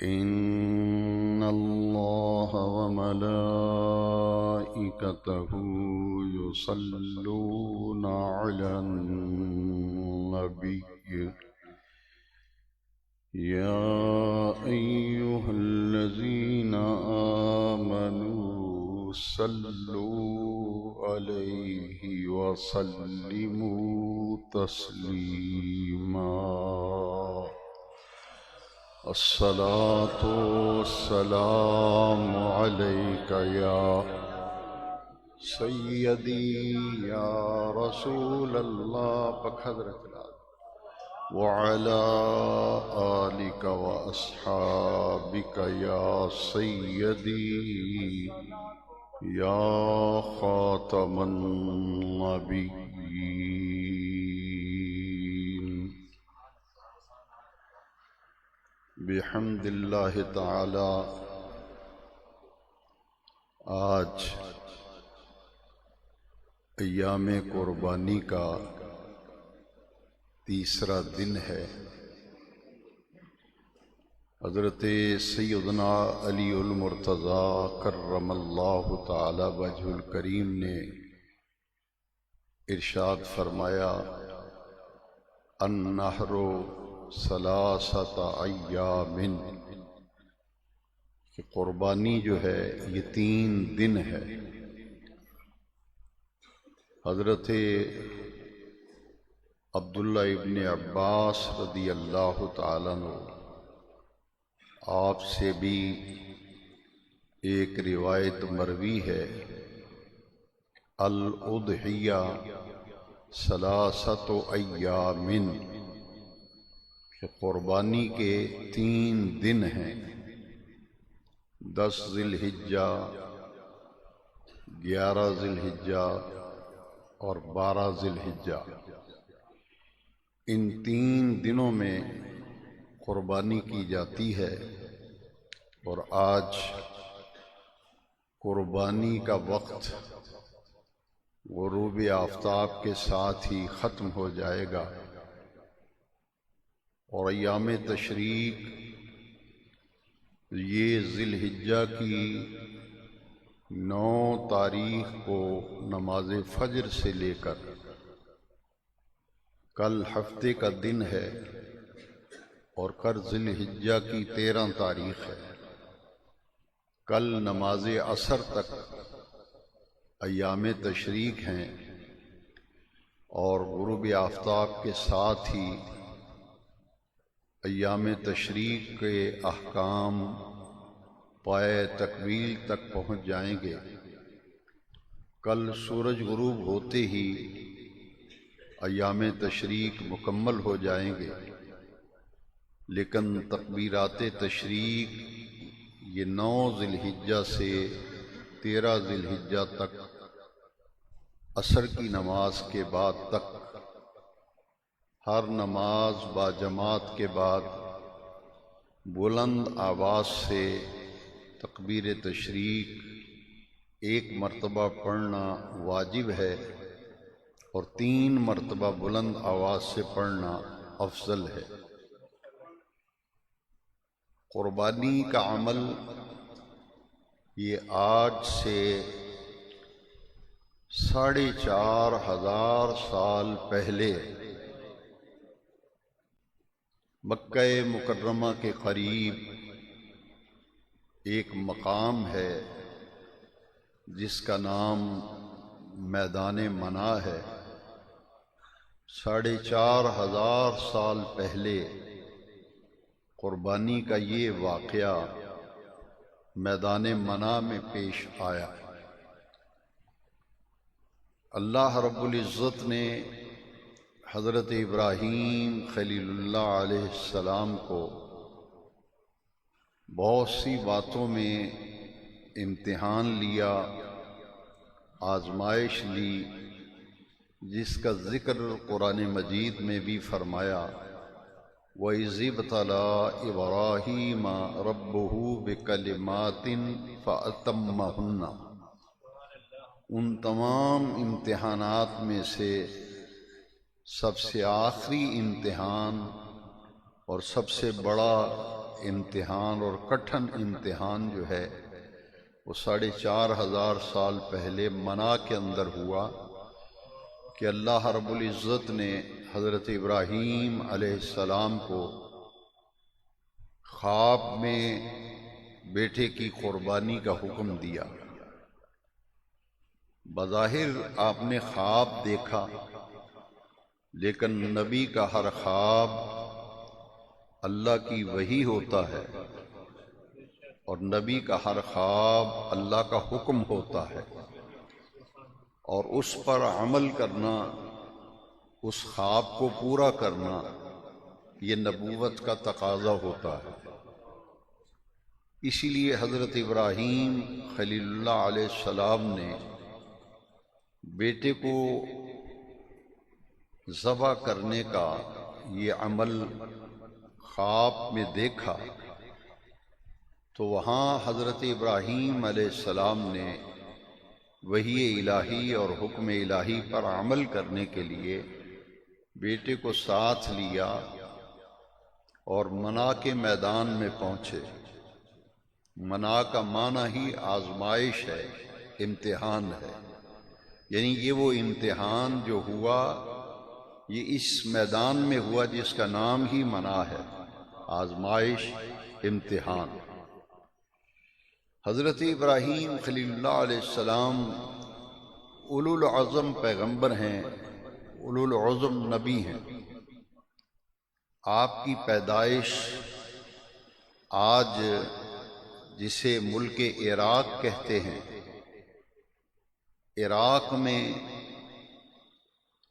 إن الله وملائكته يصلون على النبي يا أيها الذين آمنوا صلوا عليه وسلموا تسليما الصلاة والسلام عليك يا سيدي يا رسول الله بحضرة وعلى آلك وأصحابك يا سيدي يا خاتم النبيين بحمد اللہ تعالی آج ایام قربانی کا تیسرا دن ہے۔ حضرت سیدنا علی المرتضیٰ کرم اللہ تعالی وجہ الکریم نے ارشاد فرمایا النحر ثلاثۃ ایام، کہ قربانی جو ہے یہ 3 دن ہے۔ حضرت عبداللہ ابن عباس رضی اللہ تعالیٰ عنہ آپ سے بھی ایک روایت مروی ہے الاضحیہ ثلاثۃ ایام، کہ قربانی کے 3 دن ہیں، 10 ذی الحجہ، 11 ذی الحجہ اور 12 ذی الحجہ۔ ان 3 دنوں میں قربانی کی جاتی ہے، اور آج قربانی کا وقت غروب آفتاب کے ساتھ ہی ختم ہو جائے گا، اور ایام تشریق یہ ذی الحجہ کی 9 تاریخ کو نماز فجر سے لے کر کل ہفتے کا دن ہے، اور کل ذی الحجہ کی 13 تاریخ ہے، کل نماز عصر تک ایام تشریق ہیں، اور غروب آفتاب کے ساتھ ہی ایام تشریق کے احکام پائے تکمیل تک پہنچ جائیں گے۔ کل سورج غروب ہوتے ہی ایام تشریق مکمل ہو جائیں گے، لیکن تکبیرات تشریق یہ 9 ذی الحجہ سے 13 ذی الحجہ تک عصر کی نماز کے بعد تک ہر نماز با جماعت کے بعد بلند آواز سے تکبیر تشریق 1 مرتبہ پڑھنا واجب ہے، اور 3 مرتبہ بلند آواز سے پڑھنا افضل ہے۔ قربانی کا عمل یہ آج سے 4,500 سال پہلے مکہ مکرمہ کے قریب ایک مقام ہے جس کا نام میدان منا ہے۔ 4,500 سال پہلے قربانی کا یہ واقعہ میدان منا میں پیش آیا۔ اللہ رب العزت نے حضرت ابراہیم خلیل اللہ علیہ السلام کو بہت سی باتوں میں امتحان لیا، آزمائش لی، جس کا ذکر قرآن مجید میں بھی فرمایا وَإِذِ ابْتَلَىٰ إِبْرَاهِيمَ رَبُّهُ بِكَلِمَاتٍ فَأَتَمَّهُنَّ۔ ان تمام امتحانات میں سے سب سے آخری امتحان اور سب سے بڑا امتحان اور کٹھن امتحان جو ہے وہ 4,500 سال پہلے منا کے اندر ہوا کہ اللہ رب العزت نے حضرت ابراہیم علیہ السلام کو خواب میں بیٹے کی قربانی کا حکم دیا۔ بظاہر آپ نے خواب دیکھا، لیکن نبی کا ہر خواب اللہ کی وحی ہوتا ہے، اور نبی کا ہر خواب اللہ کا حکم ہوتا ہے، اور اس پر عمل کرنا، اس خواب کو پورا کرنا، یہ نبوت کا تقاضا ہوتا ہے۔ اسی لیے حضرت ابراہیم خلیل اللہ علیہ السلام نے بیٹے کو ذبح کرنے کا یہ عمل خواب میں دیکھا، تو وہاں حضرت ابراہیم علیہ السلام نے وحی الہی اور حکم الہی پر عمل کرنے کے لیے بیٹے کو ساتھ لیا اور منا کے میدان میں پہنچے۔ منا کا معنی ہی آزمائش ہے، امتحان ہے، یعنی یہ وہ امتحان جو ہوا یہ اس میدان میں ہوا جس کا نام ہی منا ہے، آزمائش، امتحان۔ حضرت ابراہیم خلیل اللہ علیہ السلام اولو العزم پیغمبر ہیں، اولو العزم نبی ہیں۔ آپ کی پیدائش آج جسے ملک عراق کہتے ہیں، عراق میں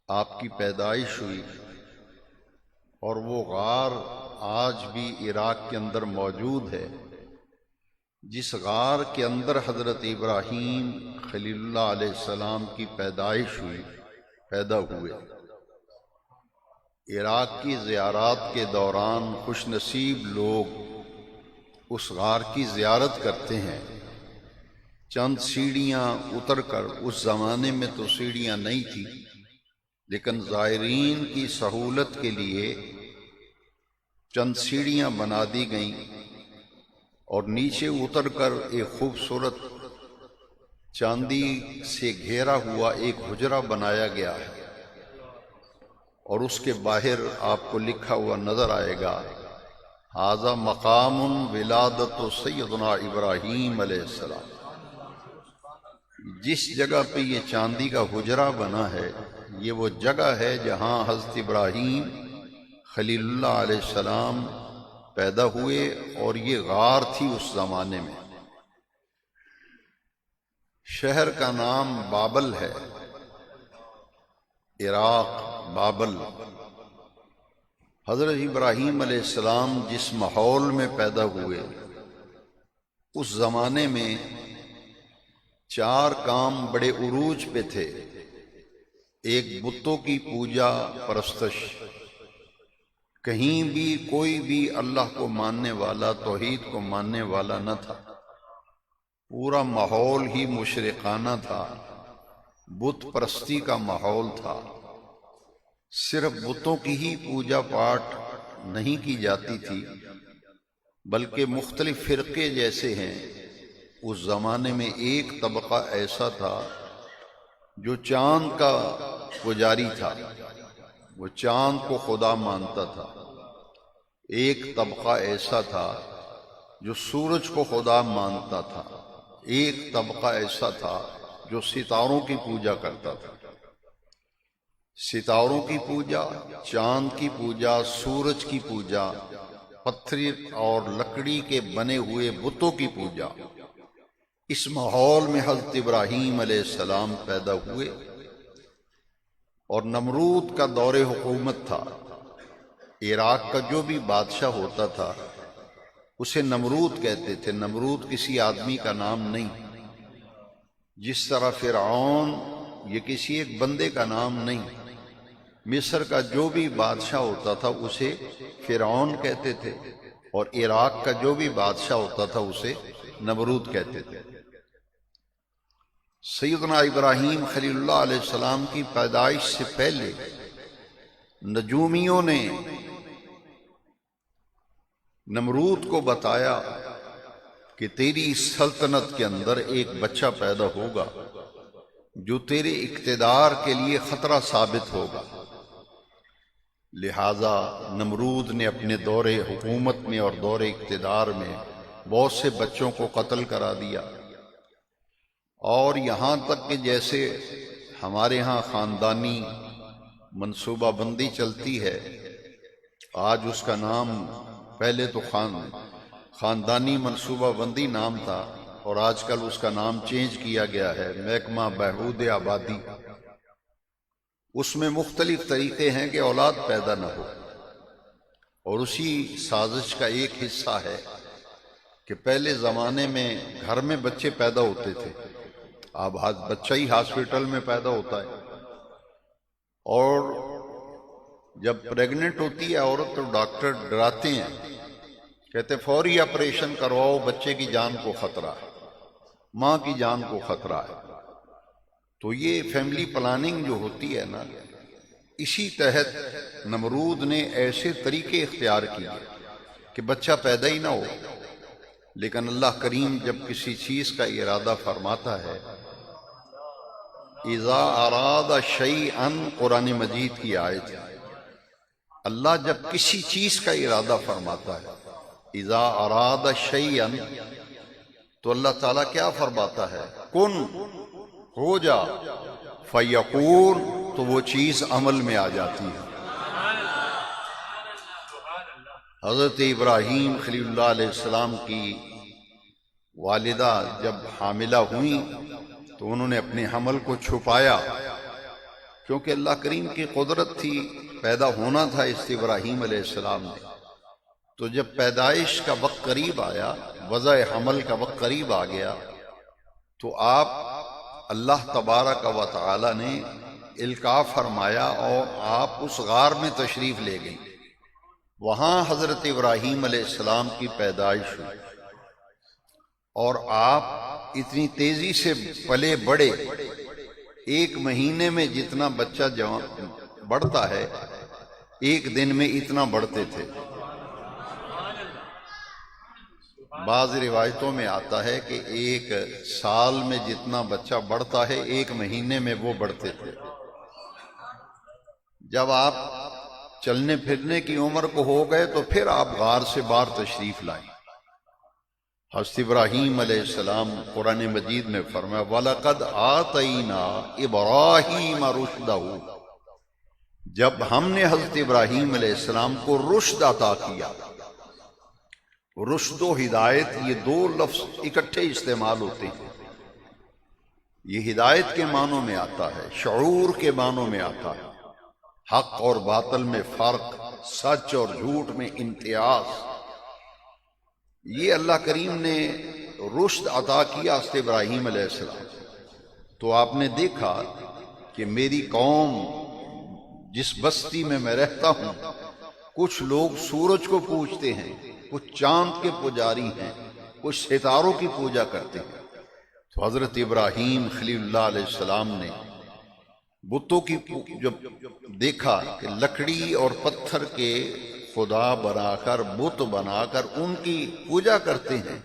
آپ کی پیدائش ہوئی، اور وہ غار آج بھی عراق کے اندر موجود ہے، جس غار کے اندر حضرت ابراہیم خلیل اللہ علیہ السلام کی پیدائش ہوئی، پیدا ہوئے۔ عراق کی زیارات کے دوران خوش نصیب لوگ اس غار کی زیارت کرتے ہیں، چند سیڑھیاں اتر کر، اس زمانے میں تو سیڑھیاں نہیں تھی، لیکن زائرین کی سہولت کے لیے چند سیڑھیاں بنا دی گئیں، اور نیچے اتر کر ایک خوبصورت چاندی سے گھیرا ہوا ایک حجرہ بنایا گیا ہے، اور اس کے باہر آپ کو لکھا ہوا نظر آئے گا، ھذا مقام ولادت سیدنا ابراہیم علیہ السلام۔ جس جگہ پہ یہ چاندی کا حجرہ بنا ہے، یہ وہ جگہ ہے جہاں حضرت ابراہیم خلیل اللہ علیہ السلام پیدا ہوئے، اور یہ غار تھی اس زمانے میں۔ شہر کا نام بابل ہے، عراق، بابل۔ حضرت ابراہیم علیہ السلام جس ماحول میں پیدا ہوئے، اس زمانے میں 4 کام بڑے عروج پہ تھے۔ ایک، بتوں کی پوجا پرستش، کہیں بھی کوئی بھی اللہ کو ماننے والا، توحید کو ماننے والا نہ تھا، پورا ماحول ہی مشرکانہ تھا، بت پرستی کا ماحول تھا۔ صرف بتوں کی ہی پوجا پاٹ نہیں کی جاتی تھی، بلکہ مختلف فرقے جیسے ہیں۔ اس زمانے میں ایک طبقہ ایسا تھا جو چاند کا پجاری تھا، وہ چاند کو خدا مانتا تھا۔ ایک طبقہ ایسا تھا جو سورج کو خدا مانتا تھا۔ ایک طبقہ ایسا تھا جو ستاروں کی پوجا کرتا تھا۔ ستاروں کی پوجا، چاند کی پوجا، سورج کی پوجا، پتھر اور لکڑی کے بنے ہوئے بتوں کی پوجا۔ اس ماحول میں حضرت ابراہیم علیہ السلام پیدا ہوئے، اور نمرود کا دور حکومت تھا۔ عراق کا جو بھی بادشاہ ہوتا تھا اسے نمرود کہتے تھے۔ نمرود کسی آدمی کا نام نہیں، جس طرح فرعون یہ کسی ایک بندے کا نام نہیں۔ مصر کا جو بھی بادشاہ ہوتا تھا اسے فرعون کہتے تھے، اور عراق کا جو بھی بادشاہ ہوتا تھا اسے نمرود کہتے تھے۔ سیدنا ابراہیم خلیل اللہ علیہ السلام کی پیدائش سے پہلے نجومیوں نے نمرود کو بتایا کہ تیری اس سلطنت کے اندر ایک بچہ پیدا ہوگا جو تیرے اقتدار کے لیے خطرہ ثابت ہوگا، لہذا نمرود نے اپنے دور حکومت میں اور دور اقتدار میں بہت سے بچوں کو قتل کرا دیا، اور یہاں تک کہ جیسے ہمارے ہاں خاندانی منصوبہ بندی چلتی ہے، آج اس کا نام، پہلے تو خاندانی منصوبہ بندی نام تھا اور آج کل اس کا نام چینج کیا گیا ہے محکمہ بہبود آبادی۔ اس میں مختلف طریقے ہیں کہ اولاد پیدا نہ ہو، اور اسی سازش کا ایک حصہ ہے کہ پہلے زمانے میں گھر میں بچے پیدا ہوتے تھے، اب بچہ ہی ہاسپٹل میں پیدا ہوتا ہے، اور جب پریگننٹ ہوتی ہے عورت تو ڈاکٹر ڈراتے ہیں، کہتے فوری آپریشن کرواؤ، بچے کی جان کو خطرہ ہے، ماں کی جان کو خطرہ ہے۔ تو یہ فیملی پلاننگ جو ہوتی ہے نا، اسی تحت نمرود نے ایسے طریقے اختیار کیے کہ بچہ پیدا ہی نہ ہو، لیکن اللہ کریم جب کسی چیز کا ارادہ فرماتا ہے، اذا اراد شیئا، قرآن مجید کی آیت ہے، اللہ جب کسی چیز کا ارادہ فرماتا ہے، اذا اراد شیئا، تو اللہ تعالیٰ کیا فرماتا ہے؟ کن، ہو جا، فیقول، تو وہ چیز عمل میں آ جاتی ہے۔ حضرت ابراہیم خلیل اللہ علیہ السلام کی والدہ جب حاملہ ہوئیں تو انہوں نے اپنے حمل کو چھپایا، کیونکہ اللہ کریم کی قدرت تھی، پیدا ہونا تھا اس ابراہیم علیہ السلام نے۔ تو جب پیدائش کا وقت قریب آیا، وضع حمل کا وقت قریب آ گیا، تو اللہ تبارک و تعالی نے القاء فرمایا اور آپ اس غار میں تشریف لے گئیں۔ وہاں حضرت ابراہیم علیہ السلام کی پیدائش ہوئی، اور آپ اتنی تیزی سے پلے بڑھے، ایک مہینے میں جتنا بچہ بڑھتا ہے، ایک دن میں اتنا بڑھتے تھے۔ بعض روایتوں میں آتا ہے کہ ایک سال میں جتنا بچہ بڑھتا ہے، ایک مہینے میں وہ بڑھتے تھے۔ جب آپ چلنے پھرنے کی عمر کو ہو گئے تو پھر آپ غار سے باہر تشریف لائیں۔ حضرت ابراہیم علیہ السلام قرآن مجید میں فرمایا وَلَقَدْ آتَيْنَا إِبْرَاهِيمَ رُشْدَهُ، جب ہم نے حضرت ابراہیم علیہ السلام کو رشد عطا کیا۔ رشد و ہدایت، یہ دو لفظ اکٹھے استعمال ہوتے ہیں۔ یہ ہدایت کے معنوں میں آتا ہے، شعور کے معنوں میں آتا ہے، حق اور باطل میں فرق، سچ اور جھوٹ میں امتیاز۔ یہ اللہ کریم نے رشد عطا کیا حضرت ابراہیم علیہ السلام۔ تو آپ نے دیکھا کہ میری قوم، جس بستی میں میں رہتا ہوں، کچھ لوگ سورج کو پوجتے ہیں، کچھ چاند کے پجاری ہیں، کچھ ستاروں کی پوجا کرتے ہیں۔ تو حضرت ابراہیم خلیل اللہ علیہ السلام نے بتوں کی جب دیکھا کہ لکڑی اور پتھر کے خدا بنا کر، بت بنا کر ان کی پوجا کرتے ہیں،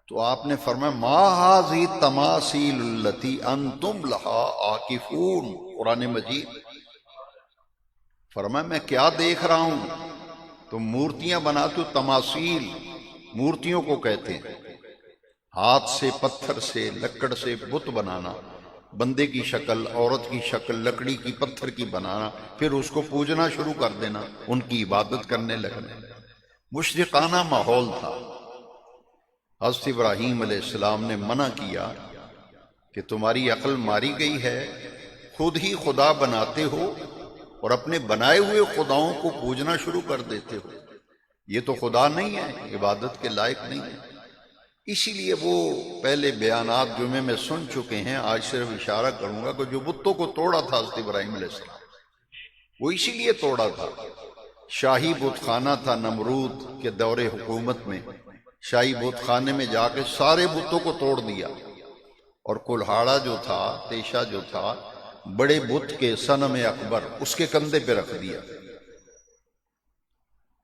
تو آپ نے فرمایا ما ھذی التماثیل التی انتم لھا عاکفون۔ قرآن مجید فرمایا میں کیا دیکھ رہا ہوں، تم مورتیاں بناتے ہو۔ تماثیل مورتیوں کو کہتے ہیں، ہاتھ سے، پتھر سے، لکڑ سے بت بنانا، بندے کی شکل، عورت کی شکل، لکڑی کی، پتھر کی بنانا، پھر اس کو پوجنا شروع کر دینا، ان کی عبادت کرنے لگنا۔ مشرکانہ ماحول تھا۔ حضرت ابراہیم علیہ السلام نے منع کیا کہ تمہاری عقل ماری گئی ہے، خود ہی خدا بناتے ہو اور اپنے بنائے ہوئے خداؤں کو پوجنا شروع کر دیتے ہو، یہ تو خدا نہیں ہے، عبادت کے لائق نہیں ہے۔ اسی لیے وہ پہلے بیانات جمعے میں سن چکے ہیں، آج صرف اشارہ کروں گا کہ جو بتوں کو توڑا تھا حضرت ابراہیم علیہ السلام، وہ اسی لیے توڑا تھا۔ شاہی بت خانہ تھا نمرود کے دور حکومت میں، شاہی بت خانے میں جا کے سارے بتوں کو توڑ دیا، اور کلہاڑا جو تھا، تیشا جو تھا، بڑے بت کے صنم اکبر، اس کے کندھے پہ رکھ دیا۔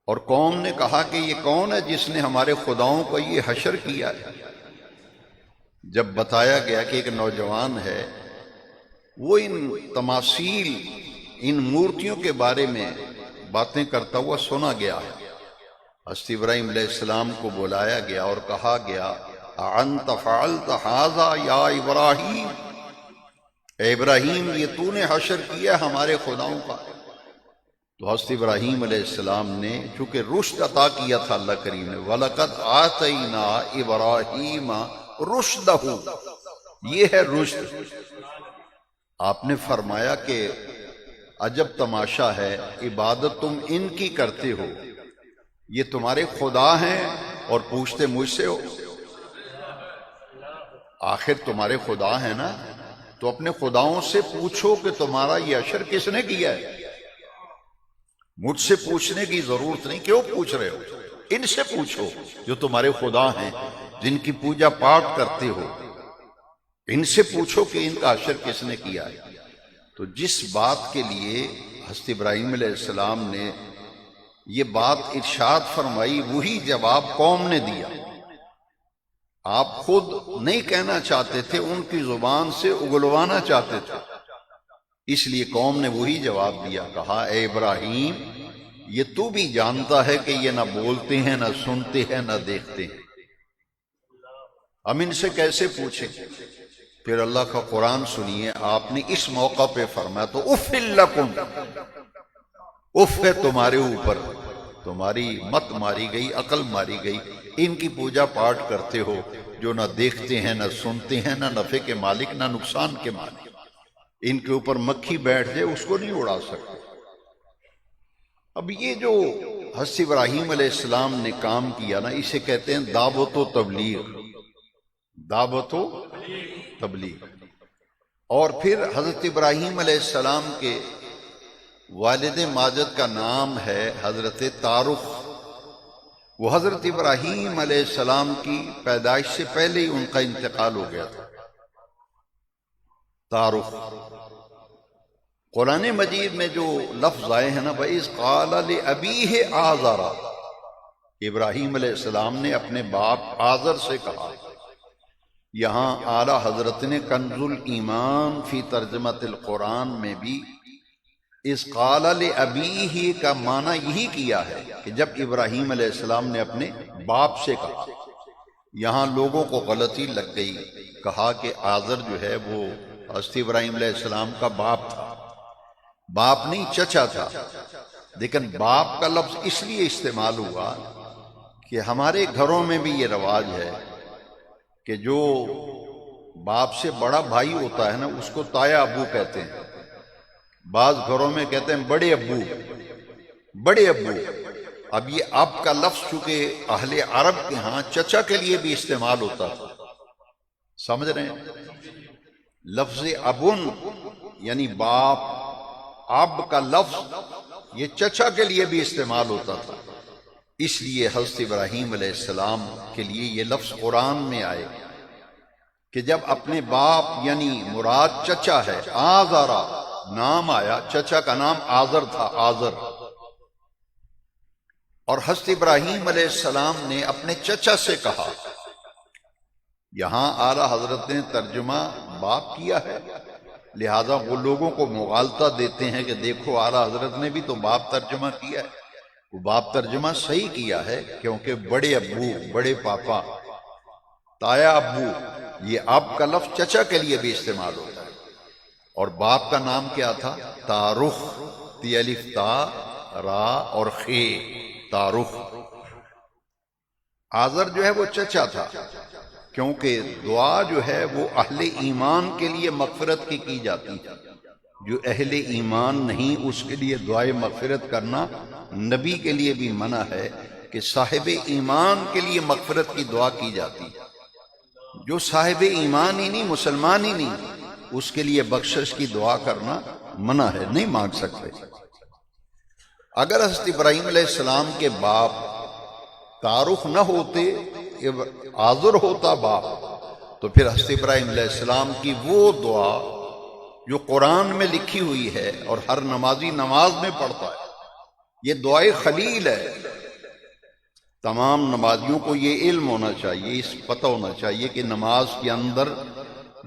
اور قوم نے کہا کہ یہ کون ہے جس نے ہمارے خداؤں کو یہ حشر کیا ہے؟ جب بتایا گیا کہ ایک نوجوان ہے وہ ان تماثیل، ان مورتیوں کے بارے میں باتیں کرتا ہوا سنا گیا ہے، حضرت ابراہیم علیہ السلام کو بلایا گیا اور کہا گیا انت فعلت ھذا یا ابراہیم، اے ابراہیم یہ تو نے حشر کیا ہمارے خداؤں کا؟ تو حضرت ابراہیم علیہ السلام نے چونکہ رشد عطا کیا تھا اللہ کریم نے، وَلَقَدْ آتَيْنَا إِبْرَاهِيمَ رُشْدَهُ، یہ ہے رشد۔ آپ نے فرمایا کہ عجب تماشا ہے، عبادت تم ان کی کرتے ہو، یہ تمہارے خدا ہیں اور پوچھتے مجھ سے ہو؟ آخر تمہارے خدا ہیں نا، تو اپنے خداؤں سے پوچھو کہ تمہارا یہ حشر کس نے کیا ہے۔ مجھ سے پوچھنے کی ضرورت نہیں، کیوں پوچھ رہے ہو؟ ان سے پوچھو جو تمہارے خدا ہیں، جن کی پوجا پاٹ کرتے ہو، ان سے پوچھو کہ ان کا حشر کس نے کیا ہے۔ تو جس بات کے لیے حضرت ابراہیم علیہ السلام نے یہ بات ارشاد فرمائی، وہی جواب قوم نے دیا۔ آپ خود نہیں کہنا چاہتے تھے، ان کی زبان سے اگلوانا چاہتے تھے، اس لیے قوم نے وہی جواب دیا، کہا اے ابراہیم یہ تو بھی جانتا ہے کہ یہ نہ بولتے ہیں، نہ سنتے ہیں، نہ دیکھتے ہیں، ہم ان سے کیسے پوچھیں؟ پھر اللہ کا قرآن سنیے، آپ نے اس موقع پہ فرمایا تو اف لکم، اف ہے تمہارے اوپر، تمہاری مت ماری گئی، عقل ماری گئی، ان کی پوجا پاٹ کرتے ہو جو نہ دیکھتے ہیں، نہ سنتے ہیں، نہ نفع کے مالک، نہ نقصان کے مالک، ان کے اوپر مکھی بیٹھ جائے اس کو نہیں اڑا سکتے۔ اب یہ جو حضرت ابراہیم علیہ السلام نے کام کیا نا، اسے کہتے ہیں دعوت و تبلیغ، دعوت و تبلیغ۔ اور پھر حضرت ابراہیم علیہ السلام کے والد ماجد کا نام ہے حضرت تارخ، وہ حضرت ابراہیم علیہ السلام کی پیدائش سے پہلے ہی ان کا انتقال ہو گیا تھا۔ تارخ قرآن مجید میں جو لفظ آئے ہیں نا، وَإِذْ قَالَ لِأَبِيهِ آزَرَ، ابراہیم علیہ السلام نے اپنے باپ آزر سے کہا۔ یہاں اعلیٰ حضرت نے کنز الایمان فی ترجمۃ القرآن میں بھی اِذْ قَالَ لِأَبِيهِ کا معنی یہی کیا ہے کہ جب ابراہیم علیہ السلام نے اپنے باپ سے کہا۔ یہاں لوگوں کو غلطی لگ گئی، کہا کہ آزر جو ہے وہ حضرت ابراہیم علیہ السلام کا باپ تھا، باپ نہیں چچا تھا۔ لیکن باپ کا لفظ اس لیے استعمال ہوا کہ ہمارے گھروں میں بھی یہ رواج ہے کہ جو باپ سے بڑا بھائی ہوتا ہے نا، اس کو تایا ابو کہتے ہیں، بعض گھروں میں کہتے ہیں بڑے ابو، بڑے ابو۔ اب یہ اب کا لفظ چونکہ اہل عرب کے ہاں چچا کے لیے بھی استعمال ہوتا تھا، سمجھ رہے ہیں؟ لفظ ابن یعنی باپ، اب کا لفظ یہ چچا کے لیے بھی استعمال ہوتا تھا، اس لیے حضرت ابراہیم علیہ السلام کے لیے یہ لفظ قرآن میں آئے کہ جب اپنے باپ یعنی مراد چچا ہے، آزارا نام آیا، چچا کا نام آزر تھا، آزر۔ اور حضرت ابراہیم علیہ السلام نے اپنے چچا سے کہا۔ یہاں اعلیٰ حضرت نے ترجمہ باپ کیا ہے، لہذا وہ لوگوں کو مغالطہ دیتے ہیں کہ دیکھو اعلیٰ حضرت نے بھی تو باپ ترجمہ کیا ہے۔ وہ باپ ترجمہ صحیح کیا ہے، کیونکہ بڑے ابو، بڑے پاپا، تایا ابو، یہ اب کا لفظ چچا کے لیے بھی استعمال ہوتا ہے۔ اور باپ کا نام کیا تھا؟ تارخ، تی الف تا را اور خے، تارخ۔ آزر جو ہے وہ چچا تھا، کیونکہ دعا جو ہے وہ اہل ایمان کے لیے مغفرت کی جاتی ہے، جو اہل ایمان نہیں اس کے لیے دعائے مغفرت کرنا نبی کے لیے بھی منع ہے کہ صاحب ایمان کے لیے مغفرت کی دعا کی جاتی ہے۔ جو صاحب ایمان ہی نہیں، مسلمان ہی نہیں، اس کے لیے بخشش کی دعا کرنا منع ہے، نہیں مانگ سکتے۔ اگر حضرت ابراہیم علیہ السلام کے باپ تارخ نہ ہوتے، آزر ہوتا باپ، تو پھر حضرت ابراہیم علیہ السلام کی وہ دعا جو قرآن میں لکھی ہوئی ہے اور ہر نمازی نماز میں پڑھتا ہے، یہ دعائے خلیل ہے، تمام نمازیوں کو یہ علم ہونا چاہیے، اس پتہ ہونا چاہیے کہ نماز کے اندر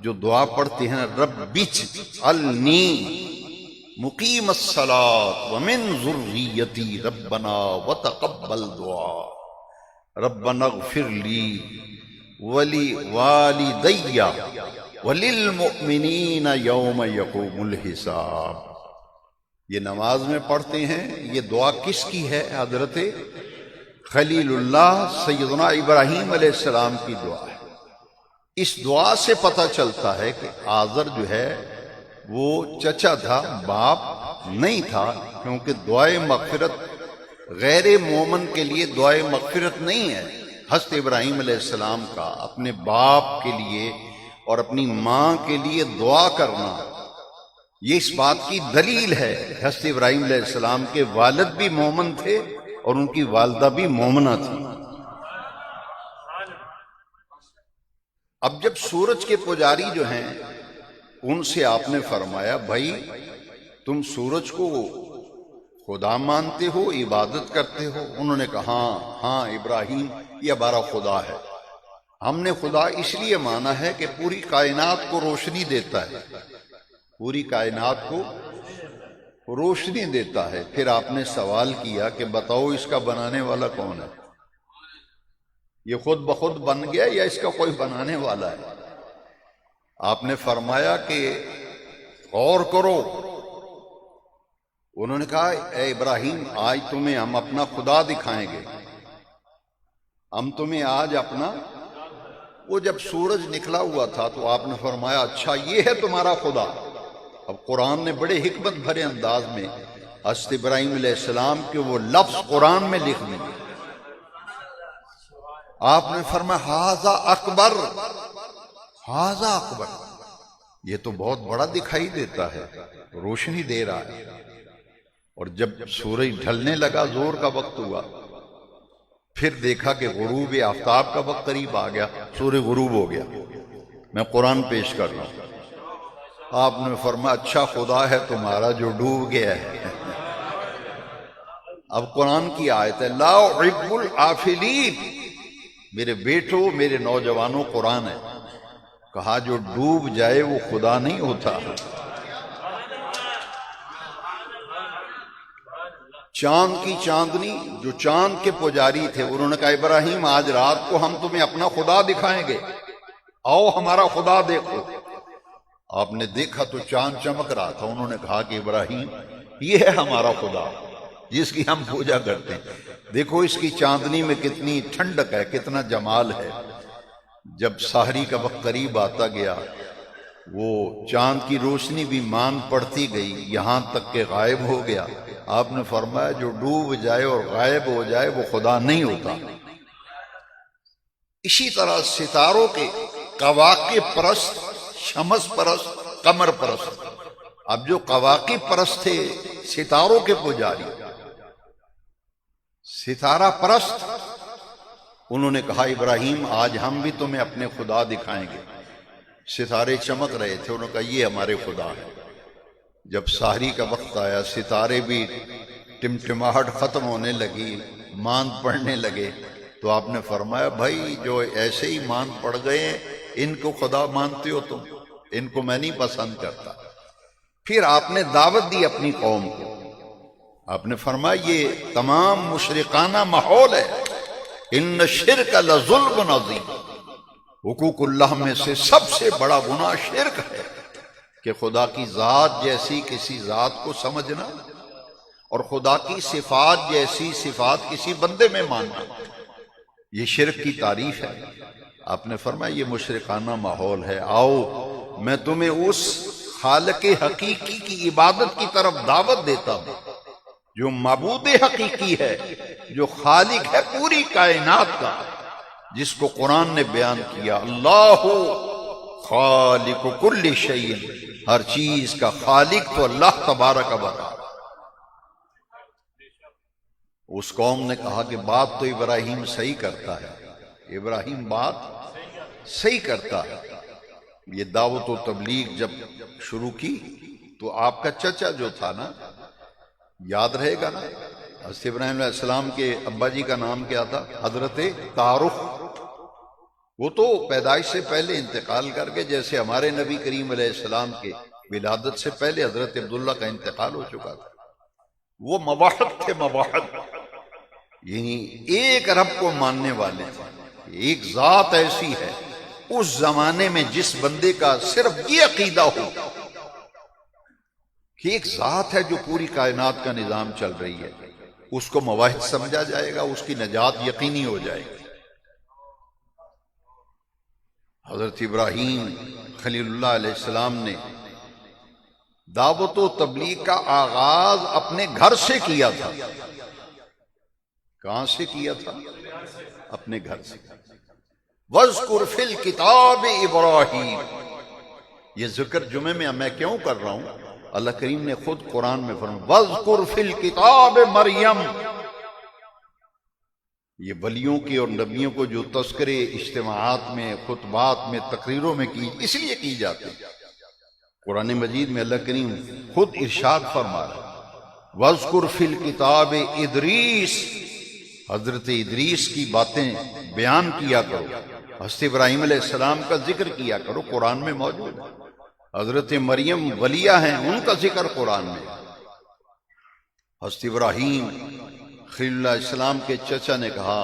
جو دعا پڑھتے ہیں رب اجعلنی مقیم الصلاۃ ومن ذریتی ربنا وتقبل دعا ربنا اغفر لی ولی والدی وللمؤمنین یوم یقوم الحساب. یہ نماز میں پڑھتے ہیں. یہ دعا کس کی ہے؟ حضرت خلیل اللہ سیدنا ابراہیم علیہ السلام کی دعا ہے. اس دعا سے پتہ چلتا ہے کہ آزر جو ہے وہ چچا تھا، باپ نہیں تھا، کیونکہ دعائے مغفرت غیر مومن کے لیے دعائے مغفرت نہیں ہے. حضرت ابراہیم علیہ السلام کا اپنے باپ کے لیے اور اپنی ماں کے لیے دعا کرنا یہ اس بات کی دلیل ہے. حضرت ابراہیم علیہ السلام کے والد بھی مومن تھے اور ان کی والدہ بھی مومنہ تھی. اب جب سورج کے پجاری جو ہیں ان سے آپ نے فرمایا بھائی تم سورج کو خدا مانتے ہو، عبادت کرتے ہو؟ انہوں نے کہا ہاں ابراہیم یہ ہمارا خدا ہے. ہم نے خدا اس لیے مانا ہے کہ پوری کائنات کو روشنی دیتا ہے، پوری کائنات کو روشنی دیتا ہے. پھر آپ نے سوال کیا کہ بتاؤ اس کا بنانے والا کون ہے؟ یہ خود بخود بن گیا یا اس کا کوئی بنانے والا ہے؟ آپ نے فرمایا کہ غور کرو. انہوں نے کہا اے ابراہیم آج تمہیں ہم اپنا خدا دکھائیں گے، ہم تمہیں آج اپنا. وہ جب سورج نکلا ہوا تھا تو آپ نے فرمایا اچھا یہ ہے تمہارا خدا. اب قرآن نے بڑے حکمت بھرے انداز میں حضرت ابراہیم علیہ السلام کے وہ لفظ قرآن میں لکھ دیے. آپ نے فرمایا ھذا اکبر، ھذا اکبر، یہ تو بہت بڑا دکھائی دیتا ہے، روشنی دے رہا ہے. اور جب سورج ڈھلنے لگا، زور کا وقت ہوا، پھر دیکھا کہ غروب آفتاب کا وقت قریب آ گیا، سورج غروب ہو گیا. میں قرآن پیش کر رہا ہوں. آپ نے فرمایا اچھا خدا ہے تمہارا جو ڈوب گیا ہے. اب قرآن کی آیت ہے لا احب الآفلین. میرے بیٹوں، میرے نوجوانوں، قرآن ہے. کہا جو ڈوب جائے وہ خدا نہیں ہوتا. چاند کی چاندنی جو چاند کے پجاری تھے انہوں نے کہا ابراہیم آج رات کو ہم تمہیں اپنا خدا دکھائیں گے، آؤ ہمارا خدا دیکھو. آپ نے دیکھا تو چاند چمک رہا تھا. انہوں نے کہا کہ ابراہیم یہ ہے ہمارا خدا جس کی ہم پوجا کرتے ہیں. دیکھو اس کی چاندنی میں کتنی ٹھنڈک ہے، کتنا جمال ہے. جب سحری کا وقت قریب آتا گیا وہ چاند کی روشنی بھی مان پڑتی گئی یہاں تک کہ غائب ہو گیا. آپ نے فرمایا جو ڈوب جائے اور غائب ہو جائے وہ خدا نہیں ہوتا. اسی طرح ستاروں کے کواکب پرست، شمس پرست، قمر پرست. اب جو کواکب پرست تھے ستاروں کے پجاری، ستارہ پرست، انہوں نے کہا ابراہیم آج ہم بھی تمہیں اپنے خدا دکھائیں گے. ستارے چمک رہے تھے. انہوں نے کہا یہ ہمارے خدا ہے. جب سحری کا وقت آیا ستارے بھی ٹمٹماہٹ ختم ہونے لگی، ماند پڑنے لگے. تو آپ نے فرمایا بھائی جو ایسے ہی ماند پڑ گئے ان کو خدا مانتے ہو تم، ان کو میں نہیں پسند کرتا. پھر آپ نے دعوت دی اپنی قوم کو. آپ نے فرمایا یہ تمام مشرکانہ ماحول ہے. ان الشرک لظلم عظیم. حقوق اللہ میں سے سب سے بڑا گناہ شرک ہے کہ خدا کی ذات جیسی کسی ذات کو سمجھنا اور خدا کی صفات جیسی صفات کسی بندے میں ماننا، یہ شرک کی تعریف ہے. آپ نے فرمایا یہ مشرکانہ ماحول ہے، آؤ میں تمہیں اس خالق حقیقی کی عبادت کی طرف دعوت دیتا ہوں جو معبود حقیقی ہے، جو خالق ہے پوری کائنات کا، جس کو قرآن نے بیان کیا اللہ خالق کل شیء، ہر چیز کا خالق تو اللہ تبارک و تعالی. اس قوم نے کہا کہ بات تو ابراہیم صحیح کرتا ہے، ابراہیم بات صحیح کرتا ہے. یہ دعوت و تبلیغ جب شروع کی تو آپ کا چچا جو تھا نا، یاد رہے گا نا، حضرت ابراہیم علیہ السلام کے ابا جی کا نام کیا تھا؟ حضرت تارخ۔ وہ تو پیدائش سے پہلے انتقال کر کے، جیسے ہمارے نبی کریم علیہ السلام کے ولادت سے پہلے حضرت عبداللہ کا انتقال ہو چکا تھا۔ وہ موحد تھے، موحد، یعنی ایک رب کو ماننے والے تھے۔ ایک ذات ایسی ہے اس زمانے میں جس بندے کا صرف یہ عقیدہ ہو کہ ایک ذات ہے جو پوری کائنات کا نظام چل رہی ہے، اس کو موحد سمجھا جائے گا، اس کی نجات یقینی ہو جائے گی۔ حضرت ابراہیم خلیل اللہ علیہ السلام نے دعوت و تبلیغ کا آغاز اپنے گھر سے کیا تھا۔ کہاں سے کیا تھا؟ اپنے گھر سے۔ وَاذْكُرْ فِي الْكِتَابِ ابراہیم، یہ ذکر جمعے میں میں کیوں کر رہا ہوں؟ اللہ کریم نے خود قرآن میں فرمایا وَاذْكُرْ فِي الْكِتَابِ مریم۔ یہ ولیوں کی اور نبیوں کو جو تذکرے اجتماعات میں، خطبات میں، تقریروں میں کی، اس لیے کی جاتی ہے۔ قرآن مجید میں اللہ کریم خود ارشاد فرما رہا ہے وَاذْكُرْ فِي الْكِتَابِ ادریس، حضرت ادریس کی باتیں بیان کیا کرو، حضرت ابراہیم علیہ السلام کا ذکر کیا کرو، قرآن میں موجود ہے۔ حضرت مریم ولیہ ہیں، ان کا ذکر قرآن میں۔ حضرت ابراہیم خلیل اللہ علیہ السلام کے چچا نے کہا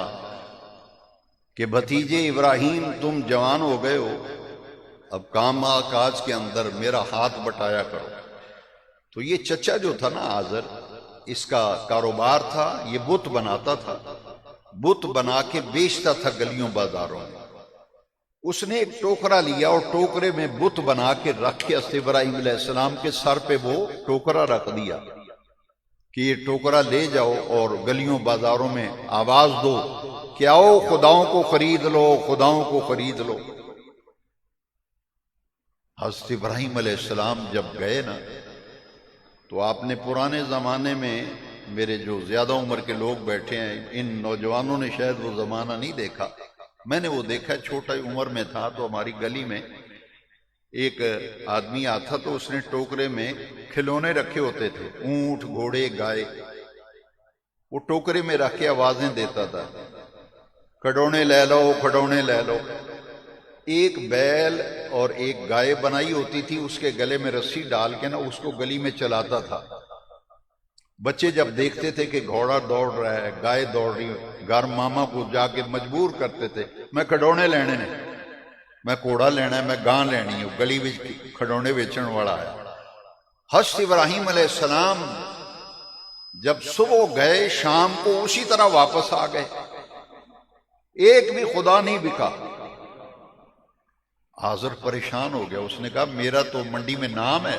کہ بھتیجے ابراہیم تم جوان ہو گئے ہو، اب کام کاج کے اندر میرا ہاتھ بٹایا کرو۔ تو یہ چچا جو تھا نا آزر، اس کا کاروبار تھا، یہ بت بناتا تھا، بت بنا کے بیچتا تھا گلیوں بازاروں میں۔ اس نے ایک ٹوکرا لیا اور ٹوکرے میں بت بنا کے رکھ کے حضرت ابراہیم علیہ السلام کے سر پہ وہ ٹوکرا رکھ دیا کہ یہ ٹوکرا لے جاؤ اور گلیوں بازاروں میں آواز دو کہ آؤ خداؤں کو خرید لو، خداؤں کو خرید لو۔ حضرت ابراہیم علیہ السلام جب گئے نا تو آپ نے پرانے زمانے میں، میرے جو زیادہ عمر کے لوگ بیٹھے ہیں، ان نوجوانوں نے شاید وہ زمانہ نہیں دیکھا، میں نے وہ دیکھا، چھوٹا عمر میں تھا تو ہماری گلی میں ایک آدمی آتا تو اس نے ٹوکرے میں کھلونے رکھے ہوتے تھے، اونٹ، گھوڑے، گائے، وہ ٹوکرے میں رکھ کے آوازیں دیتا تھا، کھڈونے لے لو، کھڈونے لے لو۔ ایک بیل اور ایک گائے بنائی ہوتی تھی، اس کے گلے میں رسی ڈال کے نا اس کو گلی میں چلاتا تھا۔ بچے جب دیکھتے تھے کہ گھوڑا دوڑ رہا ہے، گائے دوڑ رہی ہے، گھر ماما کو جا کے مجبور کرتے تھے، میں کھڈونے لینے نے، میں کوڑا لینا ہے، میں گاں لینی ہے، گلی میں کھڈونے بیچن والا ہے۔ حضرت ابراہیم علیہ السلام جب صبح گئے، شام کو اسی طرح واپس آ گئے، ایک بھی خدا نہیں بکا۔ حاضر پریشان ہو گیا، اس نے کہا میرا تو منڈی میں نام ہے،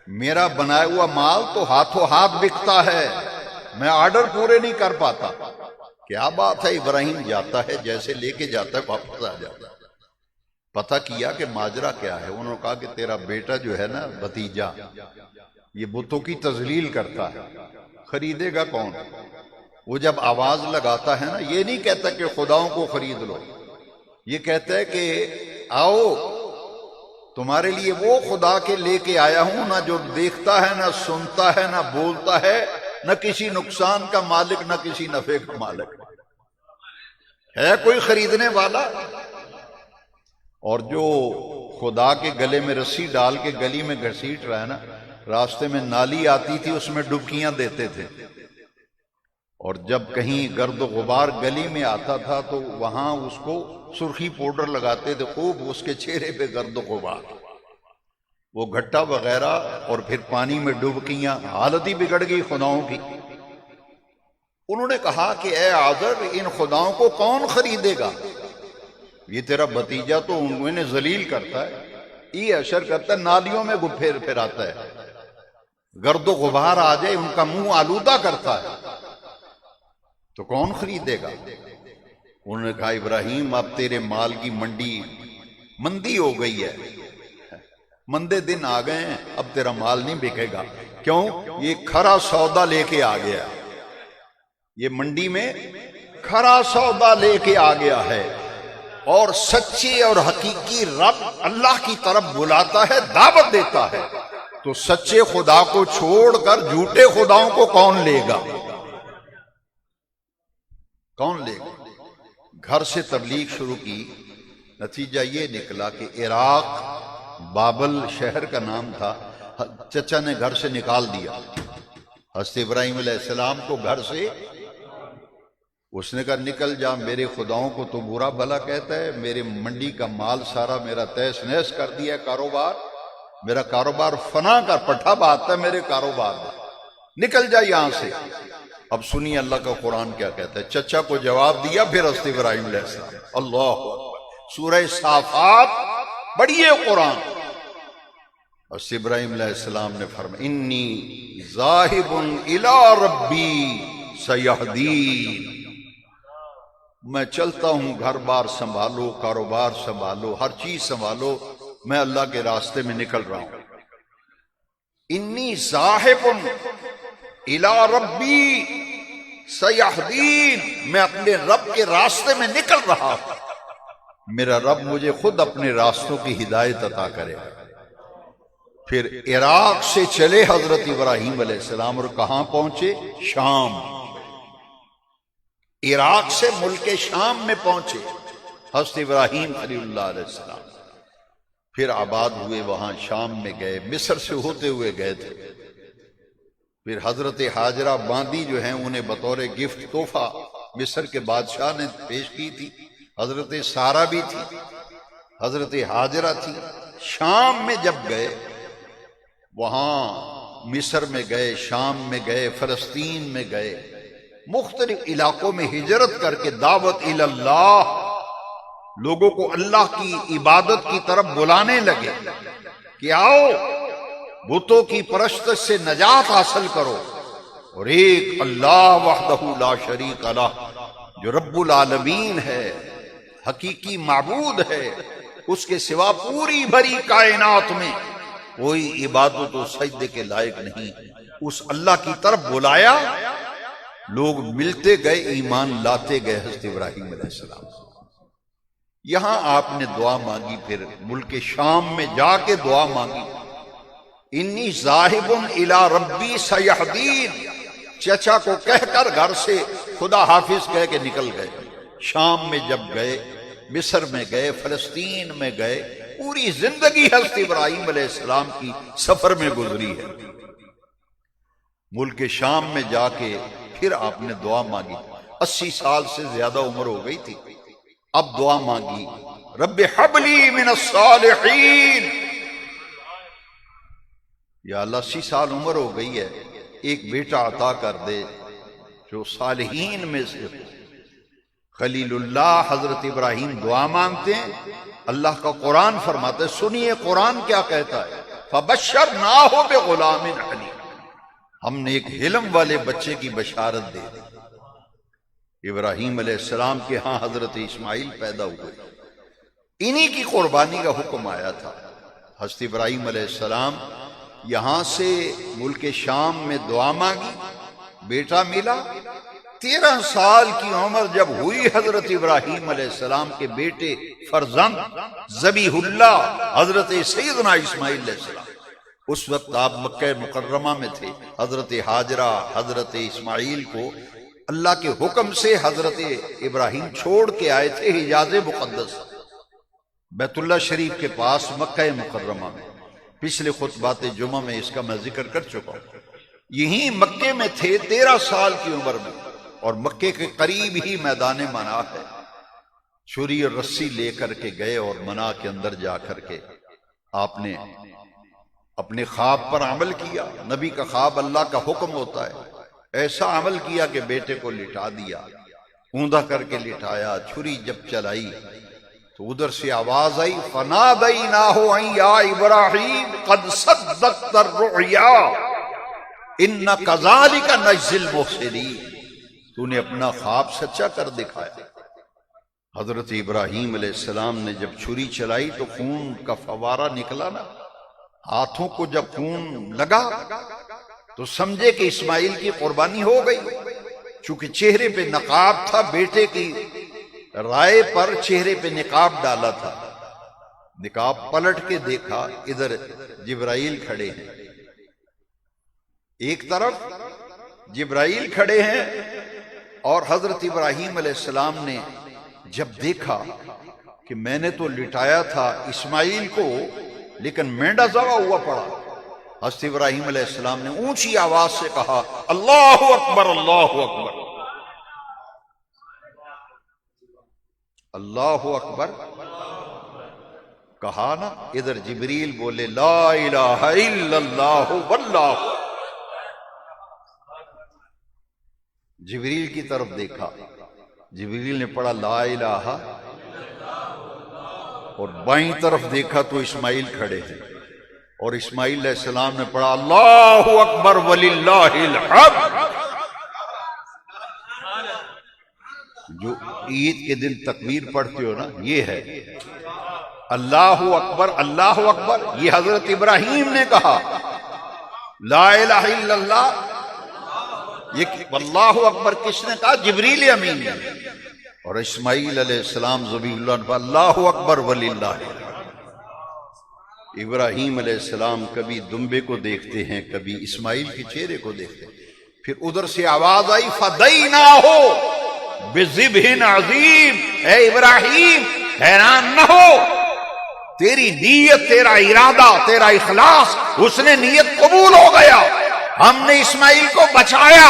میرا بنایا ہوا مال تو ہاتھوں ہاتھ بکتا ہے، میں آرڈر پورے نہیں کر پاتا۔ کیا بات ہے؟ ابراہیم جاتا ہے، جیسے لے کے جاتا ہے واپس آ جاتا ہے۔ پتہ کیا کہ ماجرا کیا ہے، انہوں نے کہا کہ تیرا بیٹا جو ہے نا، بھتیجا، یہ بتوں کی تذلیل کرتا ہے، خریدے گا کون؟ وہ جب آواز لگاتا ہے نا، یہ نہیں کہتا کہ خداؤں کو خرید لو، یہ کہتا ہے کہ آؤ تمہارے لیے وہ خدا کے لے کے آیا ہوں، نہ جو دیکھتا ہے، نہ سنتا ہے، نہ بولتا ہے، نہ کسی نقصان کا مالک، نہ کسی نفع کا مالک۔ ہے کوئی خریدنے والا؟ اور جو خدا کے گلے میں رسی ڈال کے گلی میں گھسیٹ رہا ہے نا، راستے میں نالی آتی تھی، اس میں ڈبکیاں دیتے تھے، اور جب کہیں گرد و غبار گلی میں آتا تھا تو وہاں اس کو سرخی پاؤڈر لگاتے تھے خوب، اس کے چہرے پہ گرد و غبار، وہ گھٹا وغیرہ، اور پھر پانی میں ڈبکیاں، حالت ہی بگڑ گئی خداؤں کی۔ انہوں نے کہا کہ اے آزر، ان خداؤں کو کون خریدے گا؟ یہ تیرا بھتیجا تو انہیں ذلیل کرتا ہے، یہ اشر کرتا ہے، نالیوں میں پھراتا ہے، گرد و غبار آ جائے ان کا منہ آلودہ کرتا ہے، تو کون خریدے گا؟ انہوں نے کہا ابراہیم، اب تیرے مال کی منڈی مندی ہو گئی ہے، مندے دن آ گئے ہیں، اب تیرا مال نہیں بکے گا۔ کیوں؟ یہ کھرا سودا لے کے آ گیا، یہ منڈی میں کھرا سودا لے کے آ گیا ہے، اور سچے اور حقیقی رب اللہ کی طرف بلاتا ہے، دعوت دیتا ہے تو سچے خدا کو چھوڑ کر جھوٹے خداؤں کو کون لے گا؟ کون لے گا؟ گھر سے تبلیغ شروع کی، نتیجہ یہ نکلا کہ عراق بابل شہر کا نام تھا، چچا نے گھر سے نکال دیا حضرت ابراہیم علیہ السلام کو گھر سے۔ اس نے کہا نکل جا، میرے خداؤں کو تو برا بھلا کہتا ہے، میرے منڈی کا مال سارا میرا تہس نہس کر دیا ہے، کاروبار میرا کاروبار فنا کا پٹھا باتا ہے میرے کاروبار میں، نکل جا یہاں سے۔ اب سنیے اللہ کا قرآن کیا کہتا ہے، چچا کو جواب دیا پھر حضرت ابراہیم علیہ السلام۔ اللہ اکبر، سورہ صافات پڑھیے قرآن۔ حضرت ابراہیم علیہ السلام نے فرمایا انی ذاہب الی ربی سیہدین، میں چلتا ہوں، گھر بار سنبھالو، کاروبار سنبھالو، ہر چیز سنبھالو، میں اللہ کے راستے میں نکل رہا ہوں۔ انی ذاہب الی ربی سیہدین، میں اپنے رب کے راستے میں نکل رہا ہوں، میرا رب مجھے خود اپنے راستوں کی ہدایت عطا کرے۔ پھر عراق سے چلے حضرت ابراہیم علیہ السلام، اور کہاں پہنچے؟ شام۔ عراق سے ملک شام میں پہنچے حضرت ابراہیم خلیل اللہ علیہ السلام، پھر آباد ہوئے، وہاں شام میں گئے، مصر سے ہوتے ہوئے گئے تھے۔ پھر حضرت حاجرہ باندی جو ہیں انہیں بطور گفٹ تحفہ مصر کے بادشاہ نے پیش کی تھی، حضرت سارہ بھی تھی، حضرت حاجرہ تھی۔ شام میں جب گئے، وہاں مصر میں گئے، شام میں گئے، فلسطین میں گئے، مختلف علاقوں میں ہجرت کر کے دعوت اللہ، لوگوں کو اللہ کی عبادت کی طرف بلانے لگے کہ آؤ بتوں کی پرستش سے نجات حاصل کرو، اور ایک اللہ وحدہ لا شریک لہ جو رب العالمین ہے، حقیقی معبود ہے، اس کے سوا پوری بھری کائنات میں کوئی عبادت و سجدے کے لائق نہیں، اس اللہ کی طرف بلایا، لوگ ملتے گئے، ایمان لاتے گئے حضرت ابراہیم علیہ السلام۔ یہاں آپ نے دعا مانگی، پھر ملک شام میں جا کے دعا مانگی، انی ذاہب الی ربی سیہدین، چچا کو کہہ کر گھر سے خدا حافظ کہہ کے نکل گئے۔ شام میں جب گئے، مصر میں گئے، فلسطین میں گئے، پوری زندگی حضرت ابراہیم علیہ السلام کی سفر میں گزری ہے۔ ملک شام میں جا کے پھر آپ نے دعا مانگی، 80 سال سے زیادہ عمر ہو گئی تھی، اب دعا مانگی رب حب لی من الصالحین، یا اللہ 80 سال عمر ہو گئی ہے، ایک بیٹا عطا کر دے جو صالحین میں سے ہو۔ خلیل اللہ حضرت ابراہیم دعا مانگتے ہیں، اللہ کا قرآن فرماتا ہے، سنیے قرآن کیا کہتا ہے، فَبَشَّرْنَاهُ بِغُلَامٍ حَلِيمٍ، ہم نے ایک حلم والے بچے کی بشارت دے دی۔ ابراہیم علیہ السلام کے ہاں حضرت اسماعیل پیدا ہوئے، انہی کی قربانی کا حکم آیا تھا۔ حضرت ابراہیم علیہ السلام یہاں سے ملک شام میں دعا مانگی، بیٹا ملا۔ 13 سال کی عمر جب ہوئی حضرت ابراہیم علیہ السلام کے بیٹے فرزند ذبیح اللہ حضرت سیدنا اسماعیل علیہ السلام، اس وقت آپ مکہ مکرمہ میں تھے۔ حضرت حاجرہ حضرت اسماعیل کو اللہ کے حکم سے حضرت ابراہیم چھوڑ کے آئے تھے حجاز مقدس، بیت اللہ شریف کے پاس مکہ مکرمہ میں۔ پچھلے خطبات جمعہ میں اس کا میں ذکر کر چکا ہوں۔ یہیں مکے میں تھے 13 سال کی عمر میں، اور مکے کے قریب ہی میدان منا ہے۔ چھری اور رسی لے کر کے گئے، اور منا کے اندر جا کر کے آپ نے اپنے خواب پر عمل کیا۔ نبی کا خواب اللہ کا حکم ہوتا ہے، ایسا عمل کیا کہ بیٹے کو لٹا دیا، اوندا کر کے لٹایا۔ چھری جب چلائی تو ادھر سے آواز آئی، فَنَادَيْنَاهُ أَن يَا إِبْرَاهِيمُ قَدْ صَدَّقْتَ الرُّؤْيَا إِنَّ كَذَلِكَ نَجْزِي الْمُحْسِنِينَ، تو نے اپنا خواب سچا کر دکھایا۔ حضرت ابراہیم علیہ السلام نے جب چھری چلائی تو خون کا فوارہ نکلا نا، ہاتھوں کو جب خون لگا تو سمجھے کہ اسماعیل کی قربانی ہو گئی۔ چونکہ چہرے پہ نقاب تھا، بیٹے کی رائے پر چہرے پہ نقاب ڈالا تھا۔ نقاب پلٹ کے دیکھا، ادھر جبرائیل کھڑے ہیں، ایک طرف جبرائیل کھڑے ہیں اور حضرت ابراہیم علیہ السلام نے جب دیکھا کہ میں نے تو لٹایا تھا اسماعیل کو لیکن مینڈا ذبح ہوا پڑا، حضرت ابراہیم علیہ السلام نے اونچی آواز سے کہا اللہ اکبر اللہ اکبر، اللہ اکبر کہا نا، ادھر جبریل بولے لا الہ الا اللہ واللہ، جبریل کی طرف دیکھا، جبریل نے پڑھا لا الہ، اور بائیں طرف دیکھا تو اسماعیل کھڑے ہیں اور اسماعیل علیہ السلام نے پڑھا اللہ اکبر وللہ الحمد۔ جو عید کے دن تکبیر پڑھتے ہو نا، یہ ہے اللہ اکبر اللہ اکبر، یہ حضرت ابراہیم نے کہا، لا الہ الا اللہ یہ واللہ اکبر کس نے کہا؟ جبریل امین نے، اور اسماعیل علیہ السلام ذبیح اللہ نے اللہ اکبر وللہ۔ ابراہیم علیہ السلام کبھی دمبے کو دیکھتے ہیں، کبھی اسماعیل کے چہرے کو دیکھتے ہیں، پھر ادھر سے آواز آئی فدیناہ بذبح عظیم، اے ابراہیم حیران نہ ہو، تیری نیت، تیرا ارادہ، تیرا اخلاص، اس نے نیت قبول ہو گیا، ہم نے اسماعیل کو بچایا،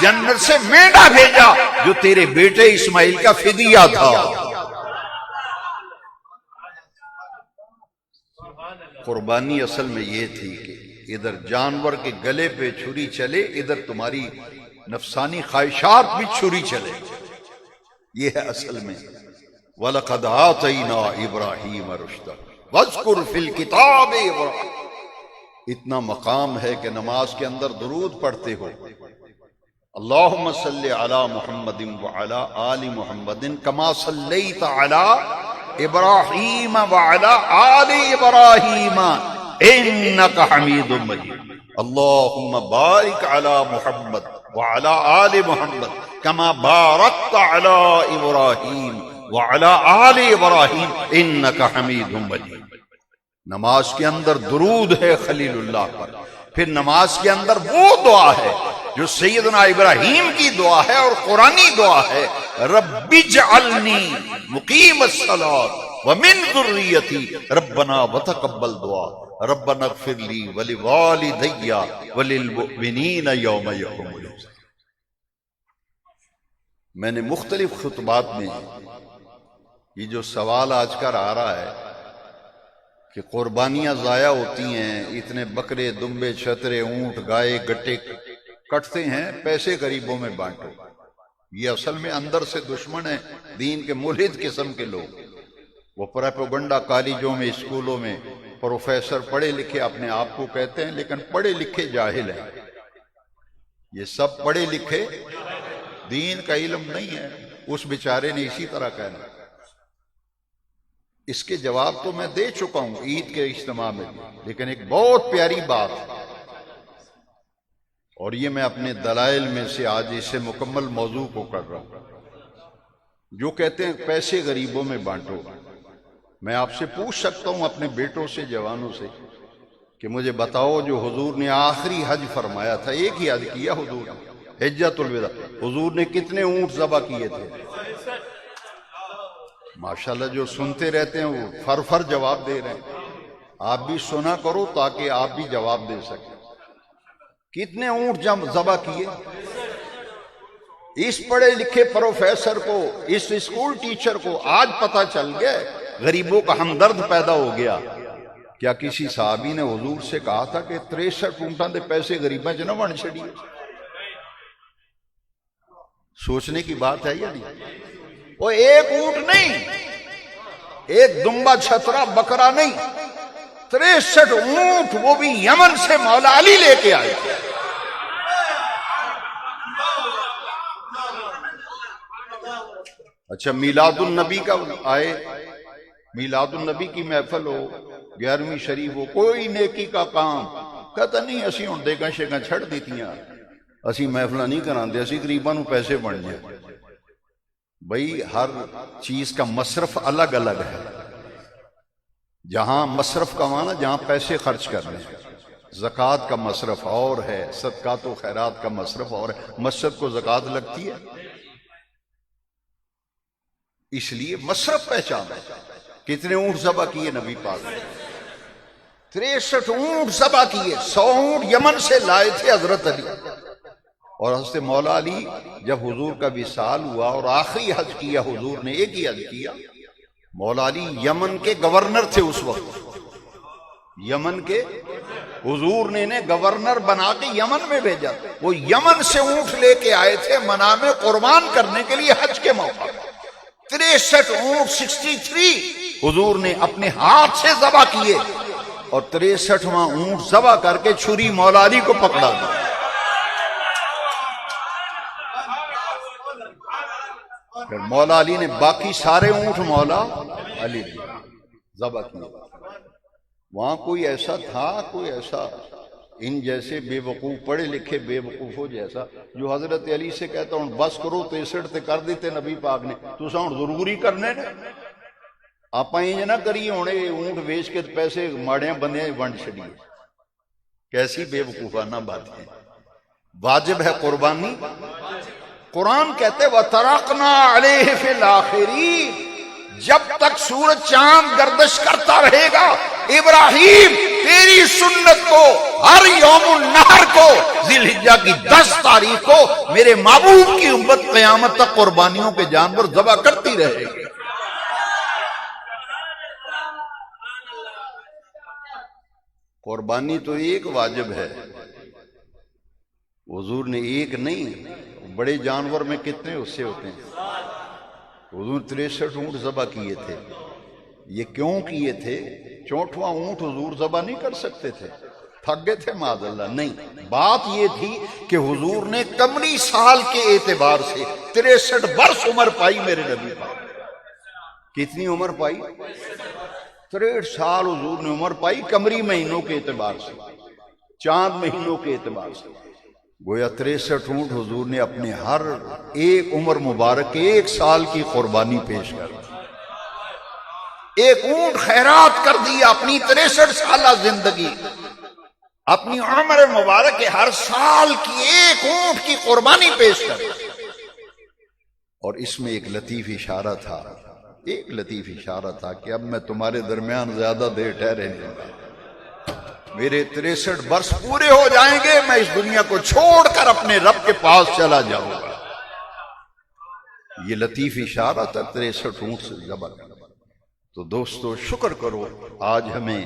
جنت سے مینڈا بھیجا جو تیرے بیٹے اسماعیل کا فدیہ تھا۔ قربانی اصل میں یہ تھی کہ ادھر جانور کے گلے پہ چھری چلے، ادھر تمہاری نفسانی خواہشات بھی چھری چلے، یہ ہے اصل میں۔ وَلَقَدْ آتَيْنَا إِبْرَاهِيمَ رُشْدَهُ وَاذْكُرْ فِي الْكِتَابِ إِبْرَاهِيمَ۔ اتنا مقام ہے کہ نماز کے اندر درود پڑھتے ہو، اللہم صلی علی محمد وعلی آل محمد کما صلیت علی ابراہیم وعلی آل ابراہیم انک حمید مجید، اللہم بارک علی محمد وعلی آل محمد کما بارکت علی ابراہیم وعلی آل ابراہیم انک حمید مجید۔ نماز کے اندر درود ہے خلیل اللہ پر، پھر نماز کے اندر وہ دعا ہے جو سیدنا ابراہیم کی دعا ہے اور قرآنی دعا ہے، رب اجعلنی مقیم الصلاۃ ومن ذریتی ربنا وتقبل دعا ربنا اغفر لی ولوالدی وللمؤمنین یوم یقوم الحساب۔ میں نے مختلف خطبات میں یہ جو سوال آج کل آ رہا ہے کہ قربانیاں ضائع ہوتی ہیں، اتنے بکرے دمبے چھترے اونٹ گائے گٹے کٹتے ہیں، پیسے غریبوں میں بانٹو، یہ اصل میں اندر سے دشمن ہے دین کے، ملحد قسم کے لوگ، وہ پروپیگنڈا کالجوں میں اسکولوں میں پروفیسر پڑھے لکھے اپنے آپ کو کہتے ہیں لیکن پڑھے لکھے جاہل ہیں، یہ سب پڑھے لکھے دین کا علم نہیں ہے، اس بیچارے نے اسی طرح کہنا۔ اس کے جواب تو میں دے چکا ہوں عید کے اجتماع میں، لیکن ایک بہت پیاری بات، اور یہ میں اپنے دلائل میں سے آج اس سے مکمل موضوع کو کر رہا ہوں، جو کہتے ہیں پیسے غریبوں میں بانٹو، میں آپ سے پوچھ سکتا ہوں اپنے بیٹوں سے جوانوں سے کہ مجھے بتاؤ جو حضور نے آخری حج فرمایا تھا، ایک ہی حج کیا حضور نے، حجۃ الوداع، حضور نے کتنے اونٹ ذبح کیے تھے؟ ماشاءاللہ جو سنتے رہتے ہیں وہ فر فر جواب دے رہے ہیں، آپ بھی سنا کرو تاکہ آپ بھی جواب دے سکیں۔ کتنے اونٹ ذبح کیے؟ اس پڑھے لکھے پروفیسر کو، اس اسکول ٹیچر کو آج پتہ چل گیا، غریبوں کا ہمدرد پیدا ہو گیا۔ کیا کسی صحابی نے حضور سے کہا تھا کہ 63 اونٹاں دے پیسے غریباں چ نہ بن چھڑی؟ سوچنے کی بات ہے یا نہیں؟ وہ ایک اونٹ نہیں، ایک دمبا چھترا بکرا نہیں، 63 اونٹ، وہ بھی یمن سے مولا علی لے کے آئے۔ اچھا میلاد النبی کا آئے، میلاد النبی کی محفل ہو، 11ویں شریف ہو، کوئی نیکی کا کام کہتا نہیں، اسی ہوں دیگاں شیگاں چھڑ دیتیاں، اسی محفلہ نہیں کراندے، اسی غریباں نو پیسے بن جائے۔ بھئی ہر چیز کا مصرف الگ الگ ہے، جہاں مصرف کا معنی جہاں پیسے خرچ کرنے، زکوٰۃ کا مصرف اور ہے، صدقات و خیرات کا مصرف اور ہے۔ مسجد کو زکوٰۃ لگتی ہے، اس لیے مصرف پہچانا۔ کتنے اونٹ ذبح کیے نبی پاک نے؟ 63 اونٹ ذبح کیے، 100 اونٹ یمن سے لائے تھے حضرت علی۔ اور حضرت مولا علی جب حضور کا وصال ہوا اور آخری حج کیا، حضور نے ایک ہی حج کیا، مولا علی یمن کے گورنر تھے اس وقت، یمن کے، حضور نے انہیں گورنر بنا کے یمن میں بھیجا، وہ یمن سے اونٹ لے کے آئے تھے منا میں قربان کرنے کے لیے حج کے موقع۔ 63 اونٹ 63 حضور نے اپنے ہاتھ سے ذبح کیے، اور 63واں اونٹ ذبح کر کے چھری مولا علی کو پکڑا دیا۔ پھر مولا علی نے باقی سارے اونٹ مولا علی نے ذبح کیے۔ وہاں کوئی ایسا تھا، کوئی ایسا ان جیسے بے وقوف پڑھے لکھے بے وقوفوں جیسا جو حضرت علی سے کہتا ہوں بس کرو 63 تے کر دیتے نبی پاک نے، تو ہن ضروری کرنے نے آپ انج نہ کریے ہونے اونٹ بیچ کے پیسے ماڑیاں بندیاں ونڈ چھڑیے۔ کیسی بے وقوفانہ بات ہے۔ واجب ہے قربانی۔ قرآن کہتے وَتَرَقْنَا عَلَيْهِ فِي الْآخِرِينَ، جب تک سورج چاند گردش کرتا رہے گا ابراہیم تیری سنت کو ہر یوم النہر کو ذی الحجہ کی 10 تاریخ کو میرے محبوب کی امت قیامت تک قربانیوں کے جانور ذبح کرتی رہے گی۔ قربانی تو ایک واجب ہے، حضور نے ایک نہیں، بڑے جانور میں کتنے حصے ہوتے ہیں؟ حضور 63 اونٹ ذبح کیے تھے۔ یہ کیوں کیے تھے؟ 64واں اونٹ حضور ذبح نہیں کر سکتے تھے، تھک گئے تھے معاذ اللہ، نہیں، بات یہ تھی کہ حضور نے قمری سال کے اعتبار سے 63 برس عمر پائی میرے نبی پاک۔ کتنی عمر پائی؟ 63 سال حضور نے عمر پائی قمری مہینوں کے اعتبار سے، چاند مہینوں کے اعتبار سے۔ گویا 63 اونٹ حضور نے اپنے ہر ایک عمر مبارک 1 سال کی قربانی پیش کر دی۔ ایک اونٹ خیرات کر دیا اپنی 63 سالہ زندگی، اپنی عمر مبارک کے ہر سال کی 1 اونٹ کی قربانی پیش کر دی۔ اور اس میں ایک لطیف اشارہ تھا، ایک لطیف اشارہ تھا کہ اب میں تمہارے درمیان زیادہ دیر ٹھہرے نہیں گا، میرے 63 برس پورے ہو جائیں گے، میں اس دنیا کو چھوڑ کر اپنے رب کے پاس چلا جاؤں گا۔ یہ لطیف اشارہ تھا 63 اونٹ سے ذبح کرنا۔ تو دوستو شکر کرو، آج ہمیں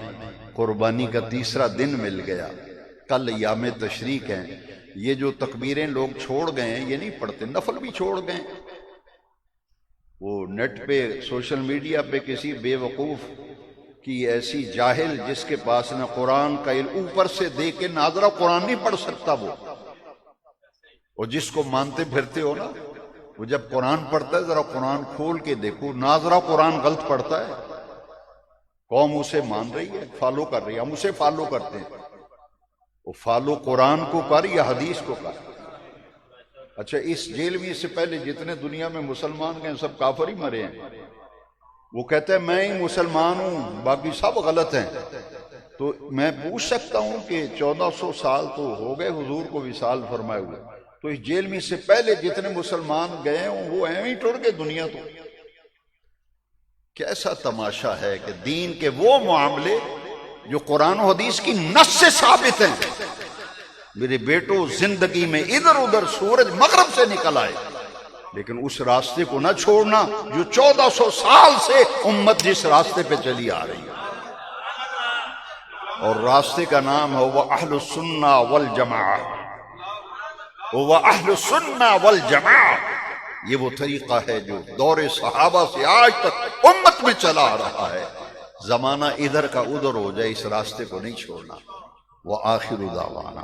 قربانی کا 3را دن مل گیا، کل ایام تشریق ہیں۔ یہ جو تکبیریں لوگ چھوڑ گئے ہیں یہ نہیں پڑھتے، نفل بھی چھوڑ گئے، وہ نیٹ پہ سوشل میڈیا پہ کسی بے وقوف کی ایسی جاہل جس کے پاس نہ قرآن کا علم، اوپر سے دیکھ کے ناظرہ قرآن نہیں پڑھ سکتا وہ، اور جس کو مانتے پھرتے ہو نا، وہ جب قرآن پڑھتا ہے ذرا قرآن کھول کے دیکھو، ناظرہ قرآن غلط پڑھتا ہے، قوم اسے مان رہی ہے، فالو کر رہی ہے، ہم اسے فالو کرتے ہیں، وہ فالو قرآن کو کر یا حدیث کو کر۔ اچھا اس جیل میں اس سے پہلے جتنے دنیا میں مسلمان گئے سب کافر ہی مرے ہیں، وہ کہتے ہیں میں ہی مسلمان ہوں باقی سب غلط ہیں۔ تو میں پوچھ سکتا ہوں کہ 1400 سال تو ہو گئے حضور کو وصال فرمائے ہوئے، تو اس جیل میں سے پہلے جتنے مسلمان گئے ہوں وہ ایویں ہی ٹر گئے دنیا تو۔ کیسا تماشا ہے کہ دین کے وہ معاملے جو قرآن و حدیث کی نص سے ثابت ہیں، میرے بیٹو زندگی میں ادھر ادھر سورج مغرب سے نکل آئے لیکن اس راستے کو نہ چھوڑنا جو 1400 سال سے امت جس راستے پہ چلی آ رہی ہے، اور راستے کا نام ہے وہ اہل السنہ والجماعہ، وہ اہل السنہ والجماعہ۔ یہ وہ طریقہ ہے جو دور صحابہ سے آج تک امت میں چلا آ رہا ہے۔ زمانہ ادھر کا ادھر ہو جائے اس راستے کو نہیں چھوڑنا۔ وآخر دعوانا